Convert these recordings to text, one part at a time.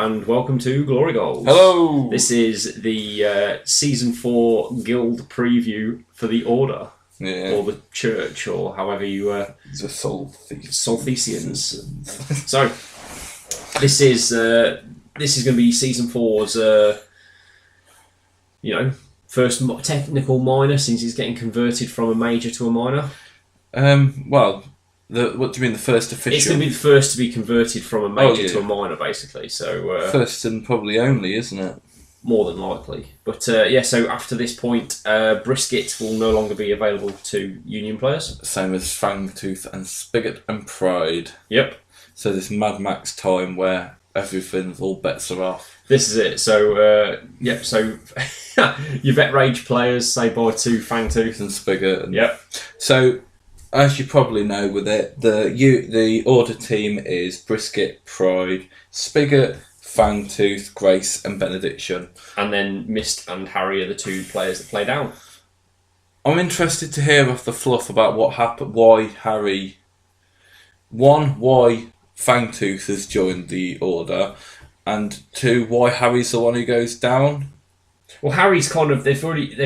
and welcome to Glory Goals. Hello! This is the Season 4 Guild preview for the Order, or the Church, or however you... the Solthesians. So, this is going to be Season 4's, first technical minor since he's getting converted from a major to a minor. What do you mean, the first official? It's going to be the first to be converted from a major to a minor, basically. So first and probably only, isn't it? More than likely. But so after this point, Brisket will no longer be available to Union players. Same as Fangtooth and Spigot and Pride. Yep. So this Mad Max time where all bets are off. This is it. So, so your Vet Rage players say bye to Fangtooth and Spigot. Yep. So, as you probably know with it, the Order team is Brisket, Pride, Spigot, Fangtooth, Grace and Benediction. And then Mist and Harry are the two players that play down. I'm interested to hear off the fluff about what happened, why Harry... why Fangtooth has joined the Order, and two, why Harry's the one who goes down. Well, Harry's kind of... They've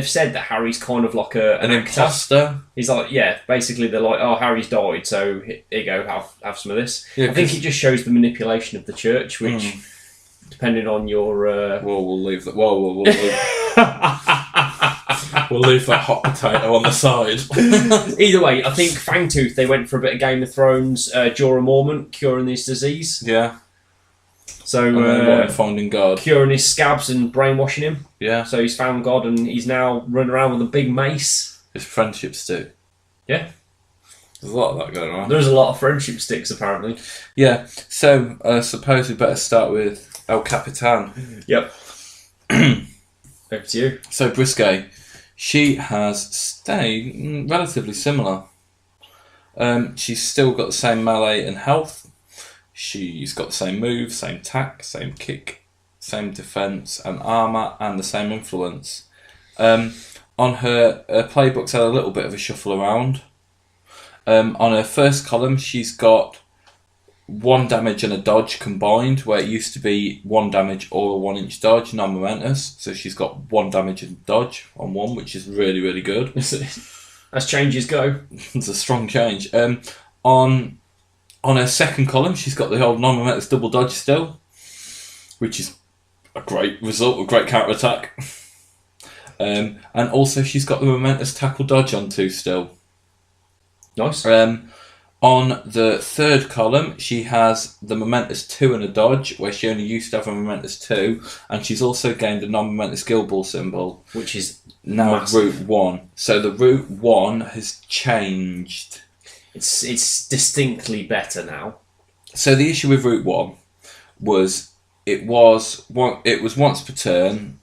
said that Harry's kind of like an imposter. He's like, basically they're like, oh, Harry's died, so here you go, have some of this. Yeah, I think it just shows the manipulation of the church, which, depending on your... we'll leave that... we'll leave that hot potato on the side. Either way, I think Fangtooth, they went for a bit of Game of Thrones, Jorah Mormont, curing this disease. Yeah. So, finding God. Curing his scabs and brainwashing him. Yeah. So he's found God and he's now running around with a big mace. His friendship stick. Yeah. There's a lot of that going on. There's a lot of friendship sticks, apparently. Yeah. So, I suppose we better start with El Capitan. Yep. Over to you. So, Brisket, she has stayed relatively similar. She's still got the same melee and health. She's got the same move, same attack, same kick, same defence and armour, and the same influence. On her playbooks had a little bit of a shuffle around. On her first column, she's got 1 damage and a dodge combined, where it used to be 1 damage or a 1-inch dodge, non-momentous. So she's got 1 damage and dodge on one, which is really, really good. As changes go. It's a strong change. On her second column, she's got the old non-momentous double dodge still, which is a great result, a great counter-attack. And also she's got the momentous tackle dodge on 2 still. Nice. On the third column, she has the momentous 2 and a dodge, where she only used to have a momentous 2, and she's also gained a non-momentous Guild Ball symbol, which is now massive. Route 1. So the Route 1 has changed. It's distinctly better now. So the issue with Route 1 was it was once per turn,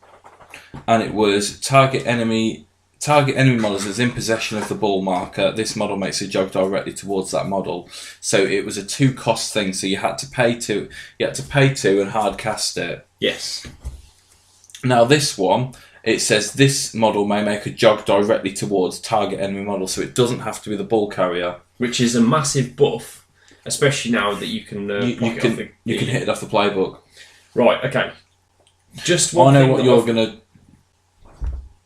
and it was target enemy models is in possession of the ball marker. This model makes a jog directly towards that model. So it was a 2-cost thing. So you had to pay 2. You had to pay 2 and hard cast it. Yes. Now this one, it says this model may make a jog directly towards target enemy model, so it doesn't have to be the ball carrier. Which is a massive buff, especially now that you can you can hit it off the playbook. Right. Okay. Just one. I know what you're gonna.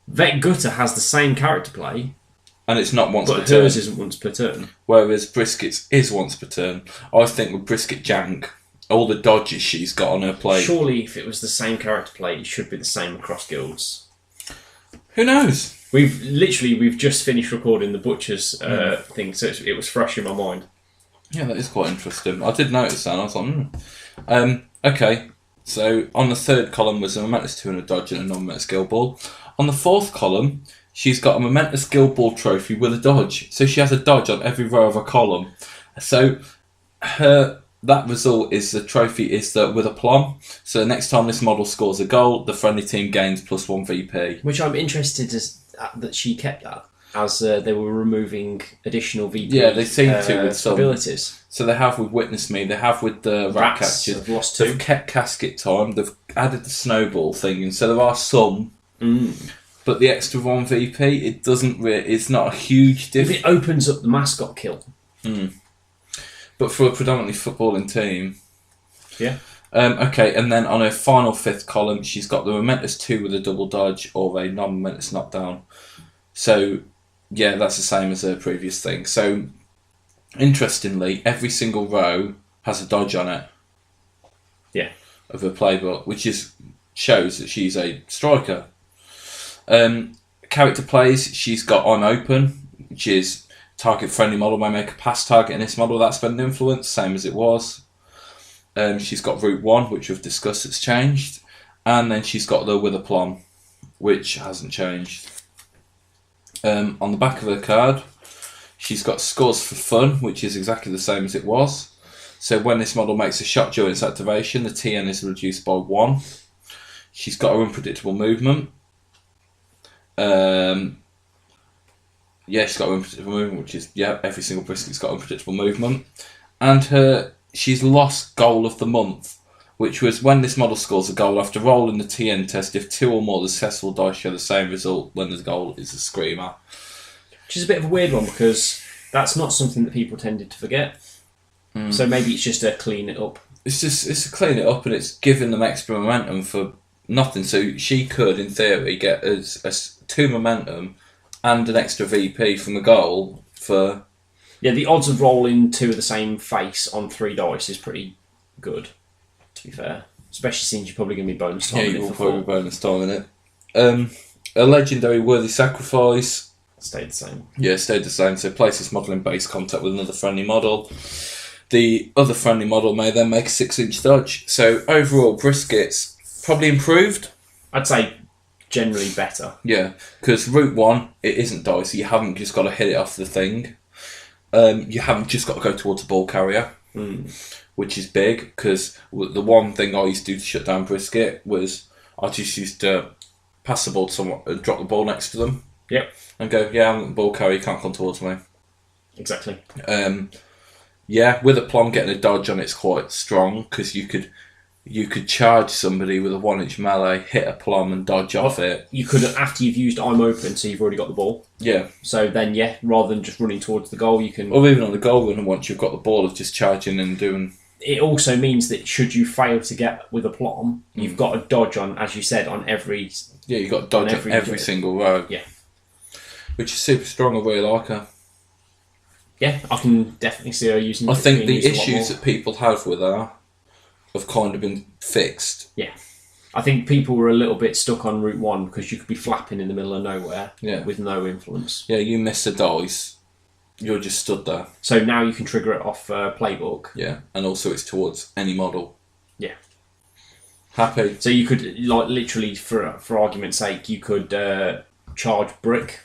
Vet Gutter has the same character play, and it's not once per turn. But hers isn't once per turn. Whereas Brisket's is once per turn. I think with Brisket Jank, all the dodges she's got on her plate. Surely, if it was the same character play, it should be the same across guilds. Who knows? We've just finished recording the Butcher's thing, so it was fresh in my mind. Yeah, that is quite interesting. I did notice that, and I was like, okay. So on the third column was a momentous 2 and a dodge and a non-momentous Guild Ball. On the fourth column, she's got a momentous Guild Ball trophy with a dodge. So she has a dodge on every row of a column. So that result is the trophy is with a plum. So next time this model scores a goal, the friendly team gains +1 VP. Which I'm interested that she kept that, as they were removing additional VP. Yeah, they seem to with some abilities. So they have with Witness Me, they have with the rat catchers. Have lost 2. They've kept casket time, they've added the snowball thing, and so there are some. But the extra 1 VP, it doesn't it's not a huge difference. It opens up the mascot kill. But for a predominantly footballing team, Yeah. Okay, and then on her final 5th column, she's got the Momentous 2 with a double dodge or a non-Momentous knockdown. So, yeah, that's the same as her previous thing. So, interestingly, every single row has a dodge on it. Yeah. Of her playbook, which shows that she's a striker. Character plays, she's got I'm Open, which is target friendly model may make a pass target in this model without spending influence, same as it was. She's got Route 1, which we've discussed, it's changed. And then she's got the With Aplomb, which hasn't changed. On the back of her card, she's got Scores for Fun, which is exactly the same as it was. So when this model makes a shot during its activation, the TN is reduced by 1. She's got her Unpredictable Movement. She's got her Unpredictable Movement, which is, every single brisket's got Unpredictable Movement. And she's lost Goal of the Month, which was when this model scores a goal after rolling the TN test, if 2 or more successful dice show the same result when the goal is a screamer. Which is a bit of a weird one, because that's not something that people tended to forget. So maybe it's just to clean it up. It's to clean it up, and it's giving them extra momentum for nothing. So she could, in theory, get as 2 momentum and an extra VP from the goal for... Yeah, the odds of rolling 2 of the same face on 3 dice is pretty good, to be fair. Especially since you're probably going to be bonus time. Yeah, you will probably be bonus time in it. A legendary Worthy Sacrifice. Stayed the same. Yeah, stayed the same. So place this model in base contact with another friendly model. The other friendly model may then make a 6-inch dodge. So overall, briskets probably improved. I'd say generally better. Yeah, because Route 1, it isn't dicey. You haven't just got to hit it off the thing. You haven't just got to go towards the ball carrier, which is big, because the one thing I used to do to shut down brisket was I just used to pass the ball to someone and drop the ball next to them. Yep. And go, I'm the ball carrier, you can't come towards me. Exactly. With Aplomb getting a dodge on it's quite strong, because you could charge somebody with a 1-inch melee, hit Aplomb and dodge off it. You could, after you've used I'm Open, so you've already got the ball. Yeah. So then, rather than just running towards the goal, you can... Or even on the goal run, once you've got the ball, of just charging and doing... It also means that should you fail to get with Aplomb, you've got a dodge on, as you said, on every... Yeah, you've got a dodge on every single row. Yeah. Which is super strong. I really like her. Yeah, I can definitely see her using it. I think the issues that people have with her have kind of been fixed. Yeah. I think people were a little bit stuck on Route 1 because you could be flapping in the middle of nowhere with no influence. Yeah, you miss a dice, you're just stood there. So now you can trigger it off Playbook. Yeah, and also it's towards any model. Yeah. Happy. So you could, literally, for argument's sake, you could charge Brick,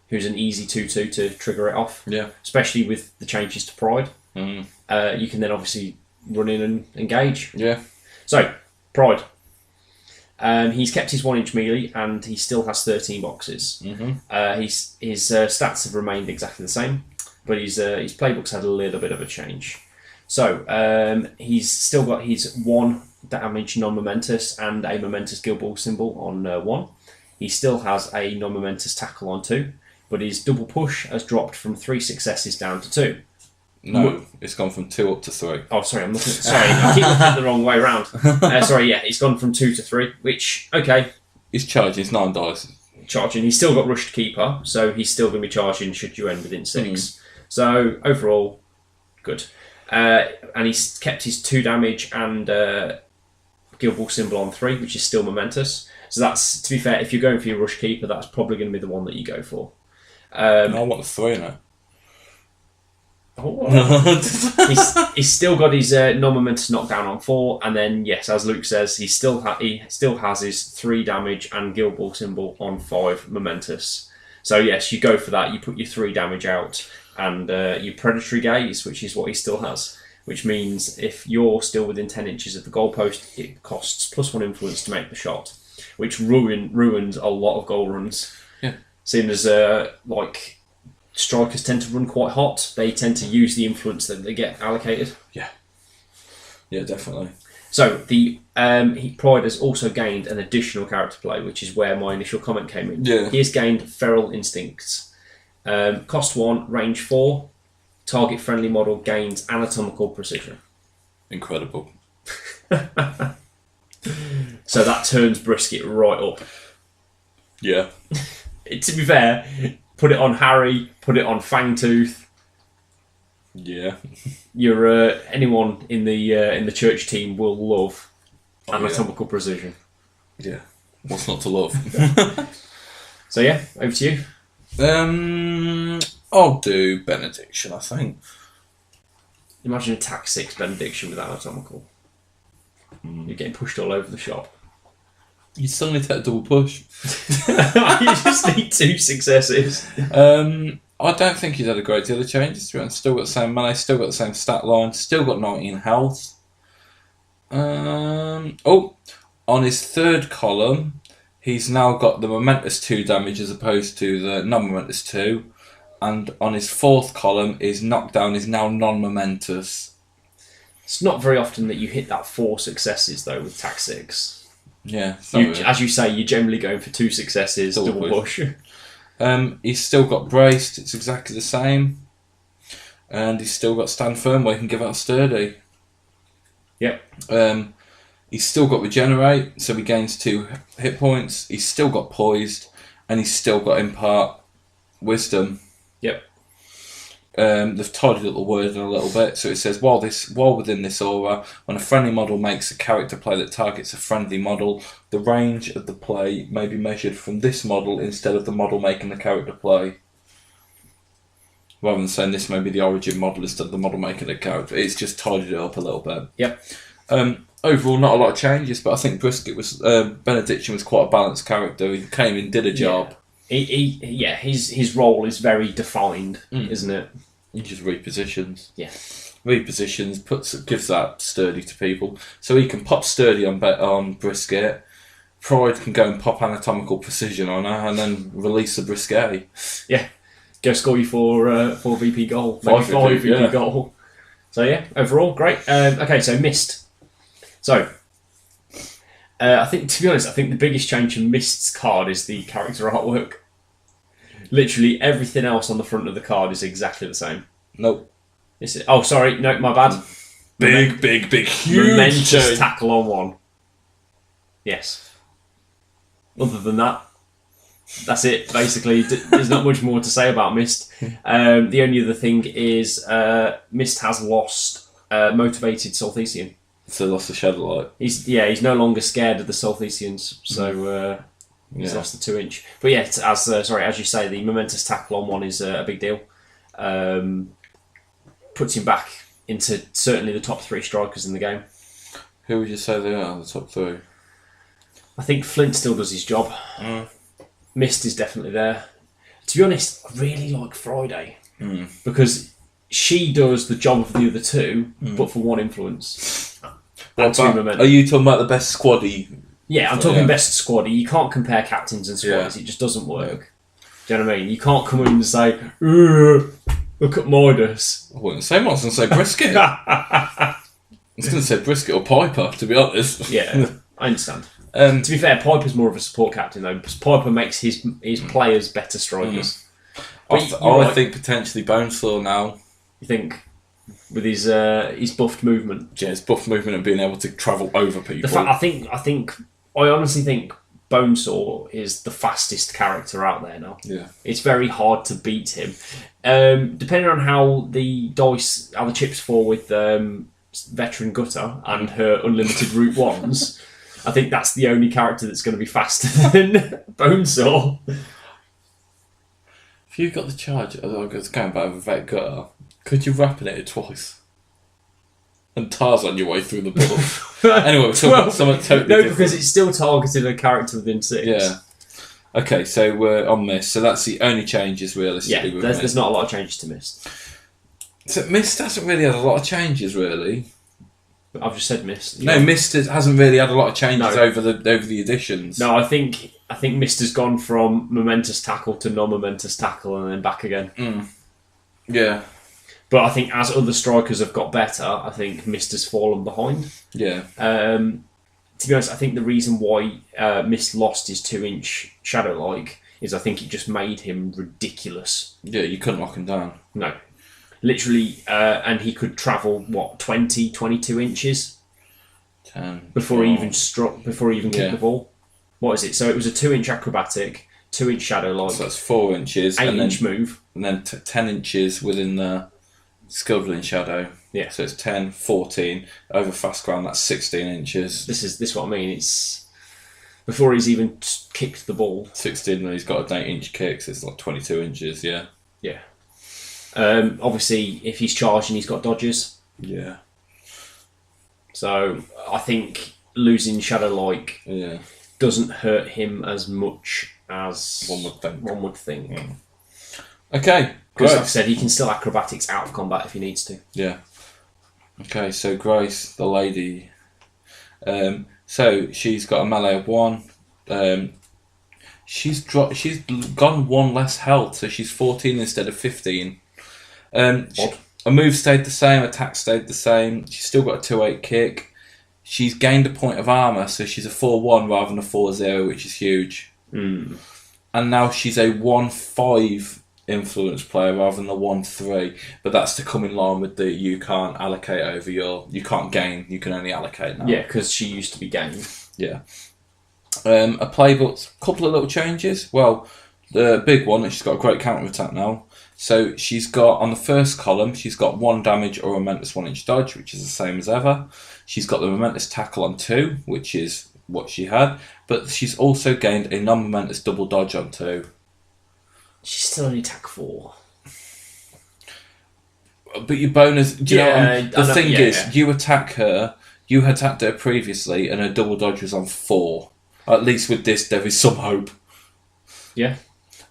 who's an easy 2-2 to trigger it off. Yeah. Especially with the changes to Pride. You can then obviously run in and engage. Yeah. So, Pride. He's kept his 1-inch melee and he still has 13 boxes. His stats have remained exactly the same, but his playbook's had a little bit of a change. So, he's still got his 1 damage non-momentous and a momentous Guild Ball symbol on 1. He still has a non-momentous tackle on 2, but his double push has dropped from 3 successes down to 2. No, it's gone from 2 up to 3. Oh, sorry, I'm looking. Sorry, I keep looking at the wrong way round. It's gone from 2 to 3, which He's charging his 9 dice. Charging. He's still got rushed keeper, so he's still going to be charging should you end within 6. So overall, good. And he's kept his 2 damage and Guild Ball symbol on 3, which is still momentous. So that's, to be fair, if you're going for your rush keeper, that's probably going to be the one that you go for. I want the 3 now. He's still got his non-momentous knockdown on 4, and then yes, as Luke says, he still has his 3 damage and Guild Ball symbol on 5 momentous. So yes, you go for that. You put your 3 damage out and your predatory gaze, which is what he still has. Which means if you're still within 10 inches of the goalpost, it costs +1 influence to make the shot, which ruins a lot of goal runs. Yeah, seeing as strikers tend to run quite hot, they tend to use the influence that they get allocated. Yeah, definitely. So the Pride has also gained an additional character play, which is where my initial comment came in. Yeah. He has gained Feral Instincts. Cost 1, range 4. Target friendly model gains anatomical precision. Incredible. So that turns Brisket right up. Yeah. To be fair, put it on Harry, put it on Fangtooth. Yeah. You're anyone in the church team will love Oh, anatomical precision. Yeah. What's not to love? So yeah, over to you. I'll do Benediction, I think. Imagine a Tac 6 Benediction with anatomical. You're getting pushed all over the shop. You still need to take a double push. You just need 2 successes. I don't think he's had a great deal of changes. To be honest. Still got the same melee, still got the same stat line, still got 19 health. On his third column, he's now got the momentous 2 damage as opposed to the non-momentous 2. And on his fourth column, his knockdown is now non-momentous. It's not very often that you hit that 4 successes though with Tac 6. Yeah. As you say, you're generally going for 2 successes, double push. He's still got braced, it's exactly the same. And he's still got stand firm where he can give out sturdy. Yep. He's still got regenerate, so he gains 2 hit points. He's still got poised, and he's still got impart wisdom. Yep. They've tidied up the wording a little bit, so it says while within this aura, when a friendly model makes a character play that targets a friendly model, the range of the play may be measured from this model instead of the model making the character play. Rather than saying this may be the origin model instead of the model making the character, it's just tidied it up a little bit. Yep. Overall, not a lot of changes, but I think Benediction was quite a balanced character. He came in, did a job. His role is very defined, isn't it? He just repositions. Yeah. Repositions, gives that sturdy to people. So he can pop sturdy on Brisket. Pride can go and pop anatomical precision on her, and then release the Brisket. Yeah. Go score you for VP goal. Maybe 5 5 VP, VP goal. So yeah, overall, great. Okay, so Mist. So, I think, to be honest, the biggest change from Mist's card is the character artwork. Literally everything else on the front of the card is exactly the same. Nope. Oh, sorry, no, my bad. Big, huge momentous change. tackle on 1. Yes. Other than that, that's it, basically. There's not much more to say about Mist. The only other thing is Mist has lost Motivated Solthesian. So lost the Shadowlight. He's no longer scared of the Solthesians, so he's lost the 2-inch. But yeah, as you say, the momentous tackle on 1 is a big deal. Puts him back into certainly the top 3 strikers in the game. Who would you say they are, the top 3? I think Flint still does his job. Mist is definitely there. To be honest, I really like Friday because she does the job of the other 2, but for 1 influence. And 2 momentum. Are you talking about the best squaddy? Yeah, I'm talking best squaddy. You can't compare captains and squaddies. It just doesn't work. Do you know what I mean? You can't come in and say, look at Midas. I wouldn't say much, I was going to say Brisket. I was going to say Brisket or Piper, to be honest. Yeah, I understand. To be fair, Piper's more of a support captain, though, because Piper makes his players better strikers. I think potentially Bonesaw now. You think? With his buffed movement. Yeah, his buffed movement and being able to travel over people. I honestly think Bonesaw is the fastest character out there now. Yeah. It's very hard to beat him. Depending on how the chips fall with Veteran Gutter and her unlimited route 1s, I think that's the only character that's going to be faster than Bonesaw. If you got the charge, I was going back with Vet Gutter, could you rapidate it twice? And Tarzan your way through the middle. Anyway, we're talking about something totally different. Because it's still targeted a character within 6. Yeah. Okay, so we're on Mist. So that's the only changes realistically. Yeah, there's not a lot of changes to Mist. So Mist hasn't really had a lot of changes, really. I've just said Mist. No, Mist hasn't really had a lot of changes over the editions. No, I think Mist has gone from momentous tackle to non-momentous tackle and then back again. Yeah. But I think as other strikers have got better, I think Mist has fallen behind. Yeah. To be honest, I think the reason why Mist lost his 2-inch Shadow-like is I think it just made him ridiculous. Yeah, you couldn't lock him down. No. Literally, and he could travel, 22 inches? 10. before he even struck, before he even kicked Yeah. the ball. What is it? So it was a 2-inch acrobatic, 2-inch shadow log, So that's 4 inches. 8-inch move. And then 10 inches within the Skildling shadow. Yeah. So it's 10, 14. Over fast ground, that's 16 inches. This is what I mean. It's before he's even kicked the ball. 16, and he's got an 8-inch kick, so it's like 22 inches, yeah. Yeah. Obviously, if he's charging, he's got dodges. Yeah. So I think losing Shadow Like Yeah. doesn't hurt him as much as One would think. think. Okay, Because, like I Grace. said, he can still acrobatics out of combat if he needs to. Yeah. Okay, so Grace, the lady. So she's got a melee of 1. She's gone 1 less health, so she's 14 instead of 15. Odd. Her move stayed the same, attack stayed the same. She's still got a 2-8 kick. She's gained a point of armour, so she's a 4-1 rather than a 4-0, which is huge. Mm. And now she's a 1-5 influence player rather than a 1-3. But that's to come in line with the you can't allocate over you can't gain, you can only allocate now. Yeah, because she used to be game. Yeah. A playbook, couple of little changes. Well, the big one, she's got a great counter attack now. So she's got, on the first column, she's got 1 damage or a momentous 1-inch dodge, which is the same as ever. She's got the momentous tackle on 2, which is what she had. But she's also gained a non-momentous double dodge on 2. She's still only attack 4. But your bonus, do you know what I mean? The I know, thing yeah, is, yeah. you attack her, you had attacked her previously, and her double dodge was on 4. At least with this, there is some hope. Yeah.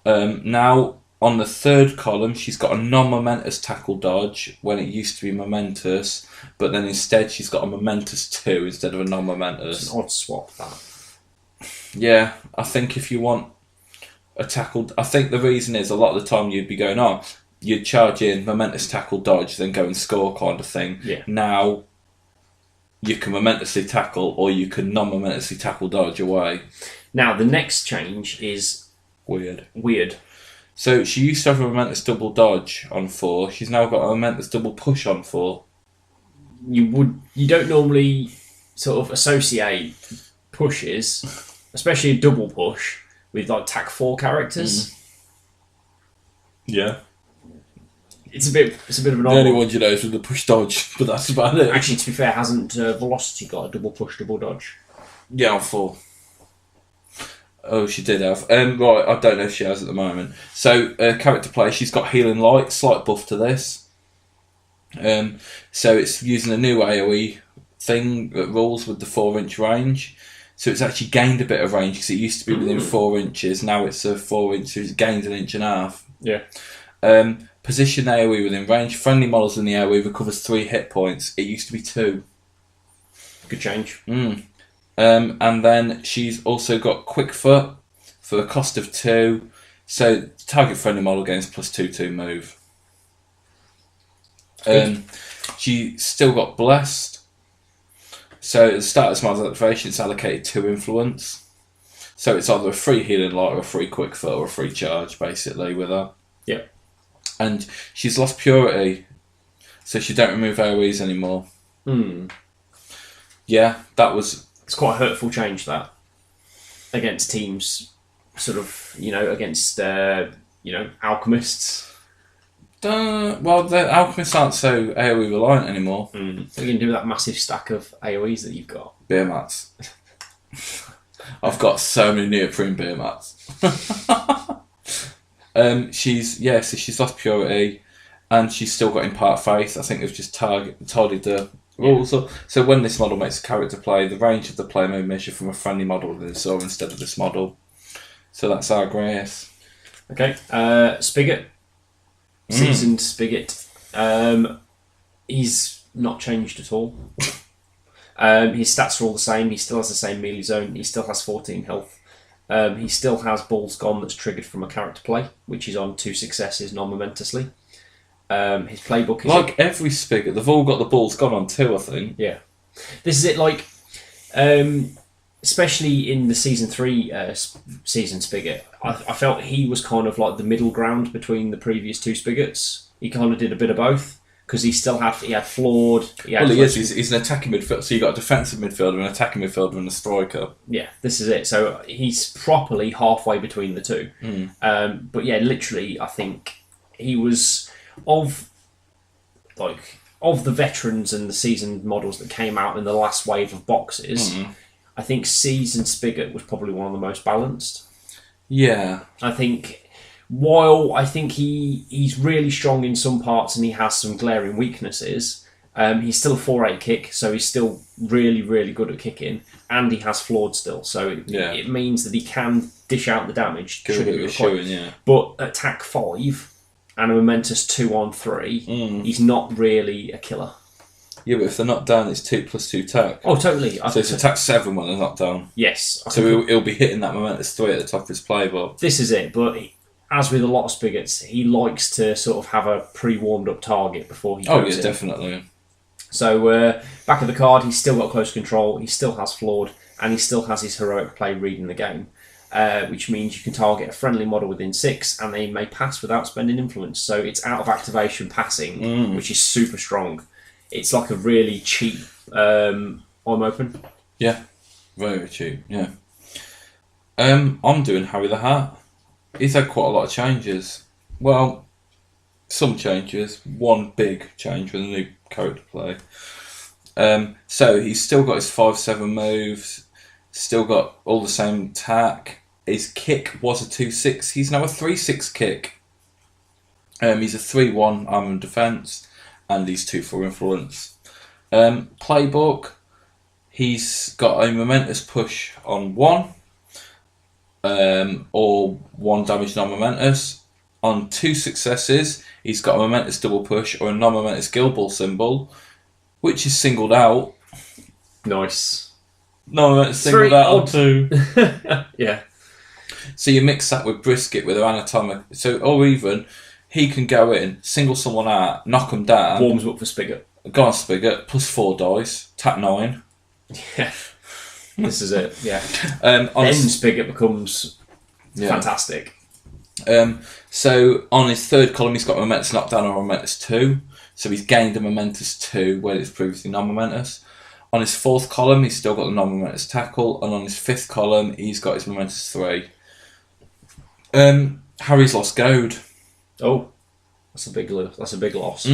Now, on the third column, she's got a non-momentous tackle dodge when it used to be momentous, but then instead she's got a momentous 2 instead of a It's non-momentous. an odd swap, that. Yeah, I think if you want a tackle, I think the reason is a lot of the time you'd be going, you'd charge in momentous tackle dodge, then go and score kind of thing. Yeah. Now, you can momentously tackle or you can non-momentously tackle dodge away. Now, the next change is Weird. So she used to have a momentous double dodge on 4. She's now got a momentous double push on 4. You don't normally sort of associate pushes, especially a double push, with like attack 4 characters. Yeah. It's a bit of an The odd only one. one you know is with the push dodge, but that's about it. Actually, to be fair, hasn't Velocity got a double push, double dodge? Yeah, on 4. Oh, she did have. Right, I don't know if she has at the moment. So, character play, she's got Healing Light, slight buff to this. So it's using a new AoE thing that rules with the 4-inch range. So it's actually gained a bit of range because it used to be within 4 inches. Now it's a 4 inch, so it's gained 1.5 inches. Yeah. Position AoE within range. Friendly models in the AoE recovers 3 hit points. It used to be 2. Good change. And then she's also got Quick Foot for a cost of 2. So target friendly model gains +2/2 move. She still got Blessed. So at the start of Smile's activation, it's allocated 2 influence. So it's either a free Healing Light or a free Quick Foot or a free charge, basically, with her. Yeah. And she's lost Purity, so she don't remove AoEs anymore. Yeah, that was... It's quite a hurtful change, that, against teams, sort of, against, alchemists. Well, the alchemists aren't so AoE reliant anymore. What are you going to do with that massive stack of AoEs that you've got? Beer mats. I've got so many neoprene beer mats. She's lost Purity, and she's still got Impart Faith. I think they've just tidied the rules up. So when this model makes a character play, the range of the player may measure from a friendly model within the sword instead of this model. So that's our Grace. Okay, Spigot. Seasoned Spigot. He's not changed at all. His stats are all the same. He still has the same melee zone. He still has 14 health. He still has Balls Gone that's triggered from a character play, which is on 2 successes non-momentously. His playbook is... Like every Spigot, they've all got the Balls Gone on 2, I think. Yeah. This is it, like... especially in the Season 3 season Spigot, I felt he was kind of like the middle ground between the previous 2 Spigots. He kind of did a bit of both. because he had flawed. Well, he is. He's an attacking midfielder. So you've got a defensive midfielder, an attacking midfielder, and a striker. Yeah, this is it. So he's properly halfway between the two. But yeah, literally, I think he was of the veterans and the seasoned models that came out in the last wave of boxes. I think Seasoned Spigot was probably one of the most balanced. Yeah, I think. While I think he's really strong in some parts and he has some glaring weaknesses, he's still a 4'8" kick, so he's still really, really good at kicking, and he has flawed still, so it means that he can dish out the damage. But at tack 5 and a momentous 2-on-3, he's not really a killer. Yeah, but if they're not down, it's 2 + 2 tack. Oh, totally. So it's attack 7 when they're not down. Yes. So he'll be hitting that momentous 3 at the top of his playbook. This is it, but as with a lot of Spigots, he likes to sort of have a pre-warmed up target before he goes in. Oh, yeah, definitely. So, back of the card, he's still got close control, he still has flawed, and he still has his heroic play reading the game, which means you can target a friendly model within 6, and they may pass without spending influence. So it's out of activation passing, which is super strong. It's like a really cheap I'm open. Yeah, very cheap, yeah. I'm doing Harry the Hat. He's had quite a lot of changes. Well, some changes. One big change with a new character play. So he's still got his 5-7 moves, still got all the same attack. His kick was a 2-6. He's now a 3-6 kick. He's a 3-1 armor and defense, and he's 2 for influence. Playbook. He's got a momentous push on 1. Or 1 damage non-momentous. On 2 successes, he's got a momentous double push or a non-momentous guild ball symbol, which is singled out. Nice. Non-momentous singled out on 2. Yeah. So you mix that with Brisket with her anatomic. So, or even, he can go in, single someone out, knock them down. Warms up for Spigot. Go on Spigot, +4 dice, tap 9. Yeah. This is it, yeah. Then Spigot becomes fantastic. So on his 3rd column, he's got a momentous knockdown or a momentous 2. So he's gained a momentous 2 where it's previously non-momentous. On his 4th column, he's still got the non-momentous tackle, and on his 5th column, he's got his momentous 3. Harry's lost goad. Oh, that's a big loss.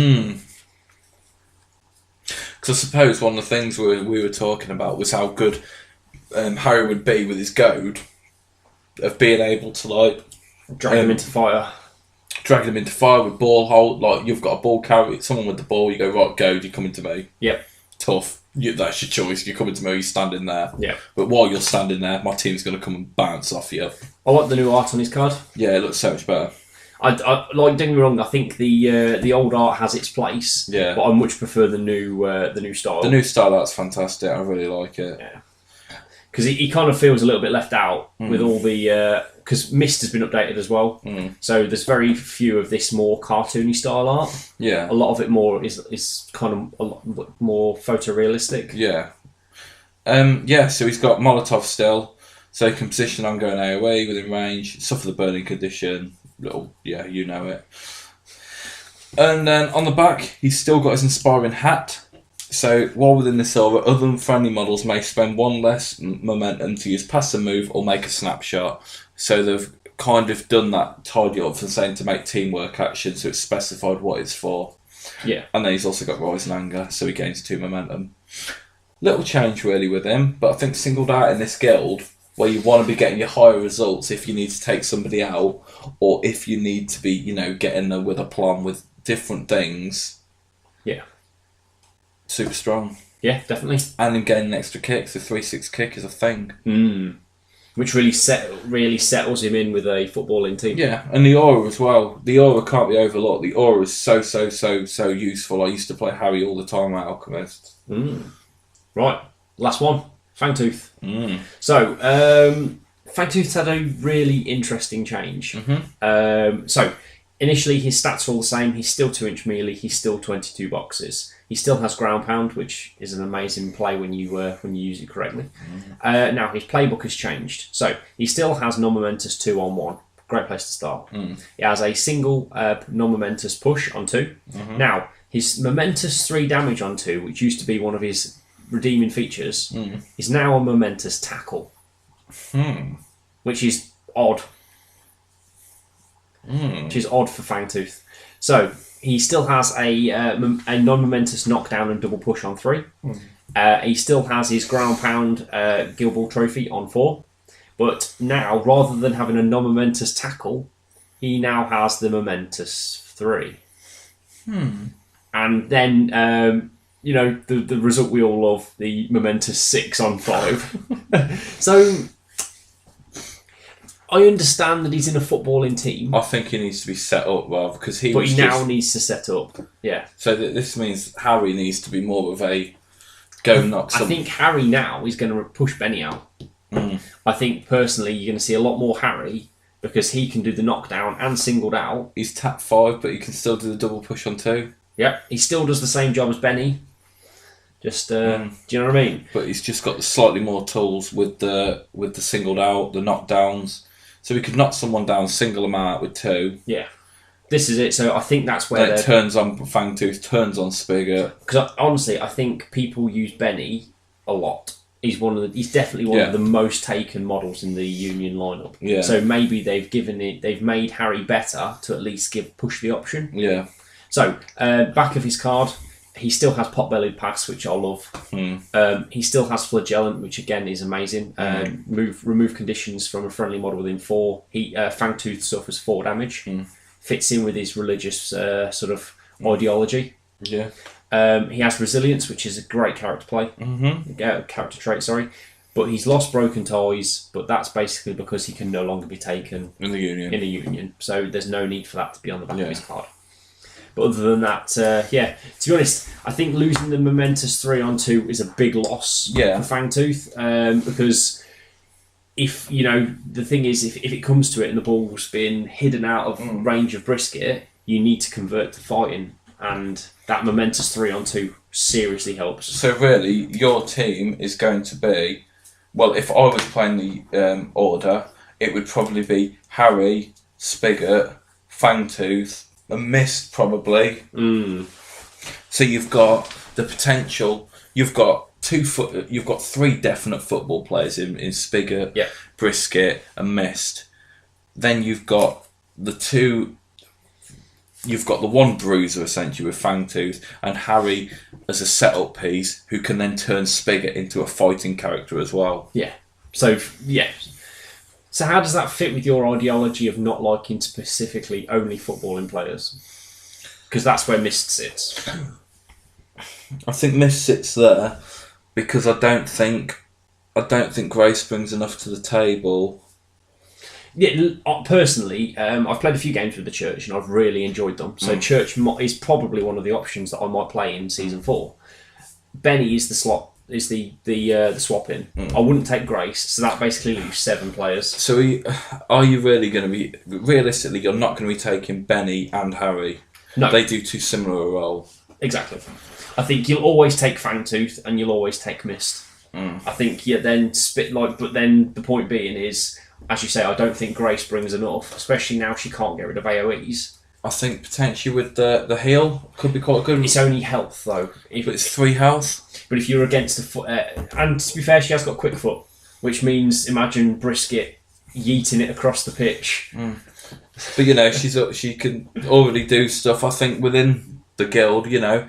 Because I suppose one of the things we were talking about was how good Harry would be with his goad, of being able to drag them into fire. Drag them into fire with ball hold. Like, you've got a ball carry, someone with the ball, you go, right, goad, you're coming to me. Yep. Tough. That's your choice. You're coming to me, you're standing there. Yeah. But while you're standing there, my team's going to come and bounce off you. I like the new art on his card. Yeah, it looks so much better. I don't get me wrong. I think the old art has its place. Yeah. But I much prefer the new style. The new style art's fantastic. I really like it. Yeah. Because he kind of feels a little bit left out with all the because Mist has been updated as well. So there's very few of this more cartoony style art. Yeah. A lot of it more is kind of a lot more photorealistic. Yeah. Yeah. So he's got Molotov still, so he can position ongoing AOE within range, suffer the burning condition. You know it. And then on the back, he's still got his inspiring hat. So while within this aura, other than friendly models may spend 1 less momentum to use passive move or make a snapshot. So they've kind of done that tidy up for saying to make teamwork action, so it's specified what it's for. Yeah. And then he's also got Rise and Anger, so he gains 2 momentum. Little change really with him, but I think singled out in this guild, where you want to be getting your higher results if you need to take somebody out, or if you need to be, getting there with a plan with different things. Yeah. Super strong. Yeah, definitely. And him gaining extra kicks, the 3-6 kick is a thing. Which really settles him in with a footballing team. Yeah, and the aura as well. The aura can't be overlooked. The aura is so useful. I used to play Harry all the time at Alchemist. Right, last one. Fangtooth. So, Fangtooth's had a really interesting change. So, initially his stats are all the same. He's still 2-inch melee. He's still 22 boxes. He still has ground pound, which is an amazing play when you use it correctly. Now his playbook has changed. So he still has non-momentous 2-on-1, Great place to start. He has a single non-momentous push on 2. Now, his momentous 3 damage on 2, which used to be one of his redeeming features, is now a momentous tackle. Which is odd. Which is odd for Fangtooth. So, he still has a non-momentous knockdown and double push on 3. He still has his ground pound Guild Ball trophy on 4. But now, rather than having a non-momentous tackle, he now has the momentous 3. And then, the result we all love, the momentous 6 on 5. So, I understand that he's in a footballing team. I think he needs to be set up well because he. But he now needs to set up. Yeah. So this means Harry needs to be more of a go knock. I think Harry now is going to push Benny out. I think personally you're going to see a lot more Harry because he can do the knockdown and singled out. He's tap 5, but he can still do the double push on 2. Yep. He still does the same job as Benny. Just do you know what I mean? But he's just got the slightly more tools with the singled out, the knockdowns. So he could knock someone down, single them out with 2. Yeah. This is it. So I think that's where it turns on Fangtooth, turns on Spigot. Because honestly, I think people use Benny a lot. He's definitely one of the most taken models in the Union lineup. Yeah. So maybe they've made Harry better to at least push the option. Yeah. So back of his card, he still has Pot-Bellied Pass, which I love. He still has Flagellant, which again is amazing. Remove conditions from a friendly model within 4. Fangtooth suffers 4 damage. Fits in with his religious sort of ideology. Yeah. He has Resilience, which is a great character character trait. Sorry, but he's lost Broken Ties, but that's basically because he can no longer be taken in the Union. So there's no need for that to be on the back of his card. But other than that, to be honest, I think losing the momentous 3 on 2 is a big loss for Fangtooth because if the thing is, if it comes to it and the ball's been hidden out of range of Brisket, you need to convert to fighting, and that momentous 3 on 2 seriously helps. So really, your team is going to be, well, if I was playing the order, it would probably be Harry, Spigot, Fangtooth, a Mist probably. So you've got the potential. You've got 3 definite football players in Spigot, Brisket, and Mist. Then you've got the 2. You've got the 1 bruiser essentially with Fangtooth and Harry as a setup piece who can then turn Spigot into a fighting character as well. Yeah. So how does that fit with your ideology of not liking specifically only footballing players? Because that's where Mist sits. I think Mist sits there because I don't think Grace brings enough to the table. Yeah, personally, I've played a few games with the Church and I've really enjoyed them. So Church is probably one of the options that I might play in Season 4. Benny is the slot. Is the swap in. I wouldn't take Grace, so that basically leaves 7 players. So are you really going to be... Realistically, you're not going to be taking Benny and Harry. No. They do too similar a role. Exactly. I think you'll always take Fangtooth and you'll always take Mist. I think but then the point being is, as you say, I don't think Grace brings enough, especially now she can't get rid of AoEs. I think potentially with the heal could be quite good. It's only health though. But it's 3 health. But if you're against the foot, and to be fair, she has got quick foot, which means imagine Brisket yeeting it across the pitch. But she can already do stuff. I think within the guild, I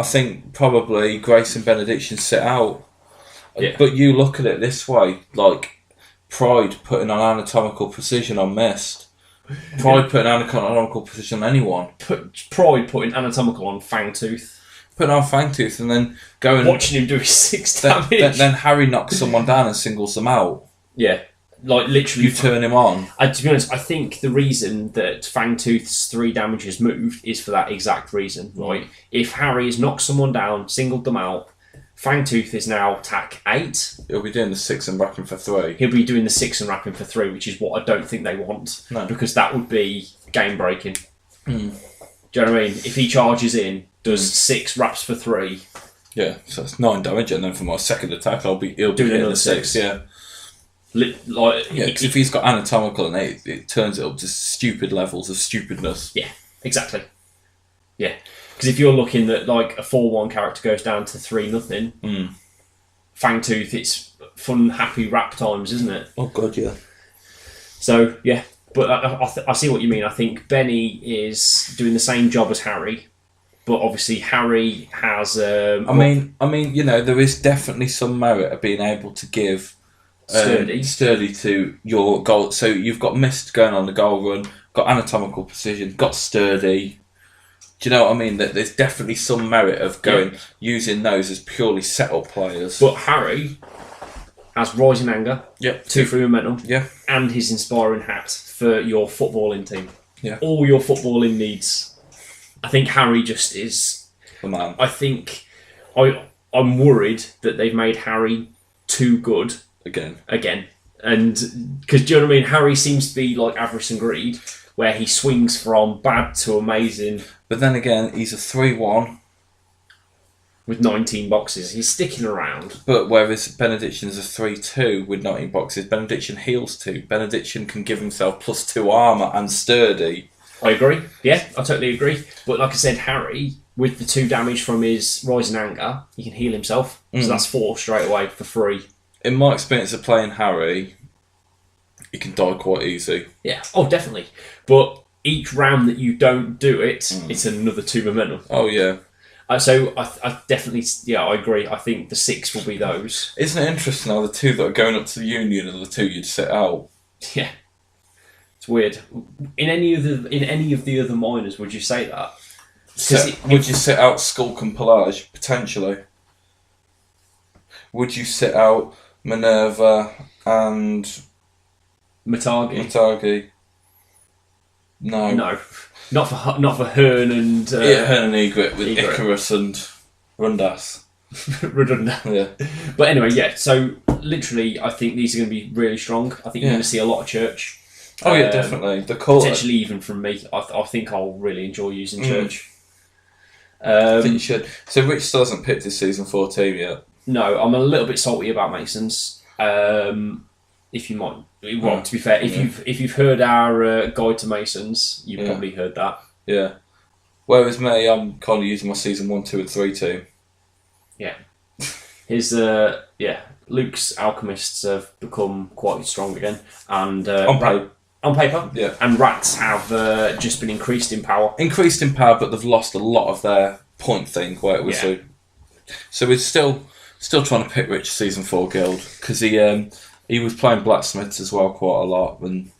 think probably Grace and Benediction sit out. Yeah. But you look at it this way, like Pride putting on anatomical precision on Mist. Pride putting anatomical precision on anyone. Pride putting anatomical on Fangtooth. Putting on Fangtooth and then going... Watching him do his 6 damage. Then Harry knocks someone down and singles them out. Yeah. Like, literally... You turn him on. To be honest, I think the reason that Fangtooth's 3 damage has moved is for that exact reason, right? If Harry has knocked someone down, singled them out, Fangtooth is now attack 8. He'll be doing the 6 and wrapping for 3. He'll be doing the 6 and wrapping for 3, which is what I don't think they want. No. Because that would be game breaking. Do you know what I mean? If he charges in, does 6 wraps for 3. Yeah, so that's 9 damage, and then for my second attack, he'll be doing hitting another the 6. Yeah. Yeah, because if he's got anatomical and it turns it up to stupid levels of stupidness. Yeah, exactly. Yeah, because if you're looking at like a 4-1 character goes down to 3-0, Fangtooth, it's fun, happy rap times, isn't it? Oh god, yeah. So yeah, but I see what you mean. I think Benny is doing the same job as Harry, but obviously Harry has. I mean, there is definitely some merit of being able to give sturdy to your goal. So you've got Mist going on the goal run, got anatomical precision, got sturdy. Do you know what I mean? That there's definitely some merit of using those as purely set-up players. But Harry has rising anger, 2-3 momentum, and his inspiring hat for your footballing team. Yeah, all your footballing needs. I think Harry just is the man. I think I'm worried that they've made Harry too good again, and because do you know what I mean? Harry seems to be like Avarice and Greed, where he swings from bad to amazing. But then again, he's a 3-1 with 19 boxes. He's sticking around. But whereas Benediction's a 3-2 with 19 boxes, Benediction heals 2. Benediction can give himself +2 armour and sturdy. I agree. Yeah, I totally agree. But like I said, Harry, with the 2 damage from his Rising Anger, he can heal himself. So that's 4 straight away for free. In my experience of playing Harry, he can die quite easy. Yeah, oh, definitely. But each round that you don't do it, it's another 2 momentum. Oh, yeah. So I definitely, I agree. I think the 6 will be those. Isn't it interesting how the 2 that are going up to the Union are the 2 you'd sit out? Yeah, it's weird. In any of the other minors, would you say that? Would you sit out Skulk and Pelage potentially? Would you sit out Minerva and Matagi? No. Not for Hearn and Hearn and Egret with Icarus and Rundas. Redundant. Yeah. But anyway, yeah. So literally, I think these are going to be really strong. I think you're going to see a lot of Church. Oh yeah, definitely. The potentially even from me. I think I'll really enjoy using Church. I think you should. So Rich still hasn't picked his season 4 team yet. No, I'm a little bit salty about Masons. If you might, well, to be fair, if you've heard our guide to Masons, you've probably heard that. Yeah. Whereas me, I'm kind of using my season 1, 2, and 3 team. Yeah. His Luke's alchemists have become quite strong again, and on paper, yeah. And Rats have just been increased in power. But they've lost a lot of their point thing where it was so we're still trying to pick Rich season 4 guild because he was playing blacksmiths as well quite a lot, and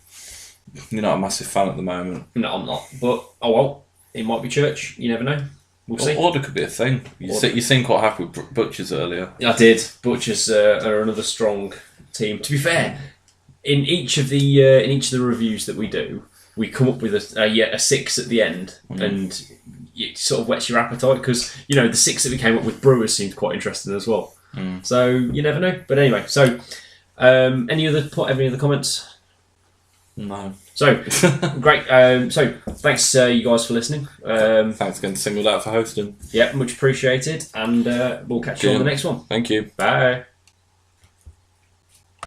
you're not a massive fan at the moment. No, I'm not. But oh well, it might be Church. You never know. We'll see. Order could be a thing. You seemed quite happy with Butchers earlier. I did. Butchers are another strong team. To be fair, in each of the reviews that we do, we come up with a 6 at the end, and it sort of whets your appetite because the 6 that we came up with, Brewers seemed quite interesting as well. So you never know. But anyway, so any other comments? No. So great. So thanks you guys for listening. Thanks again to Singled Out for hosting. Yeah, much appreciated, and we'll catch you on the next one. Thank you. Bye.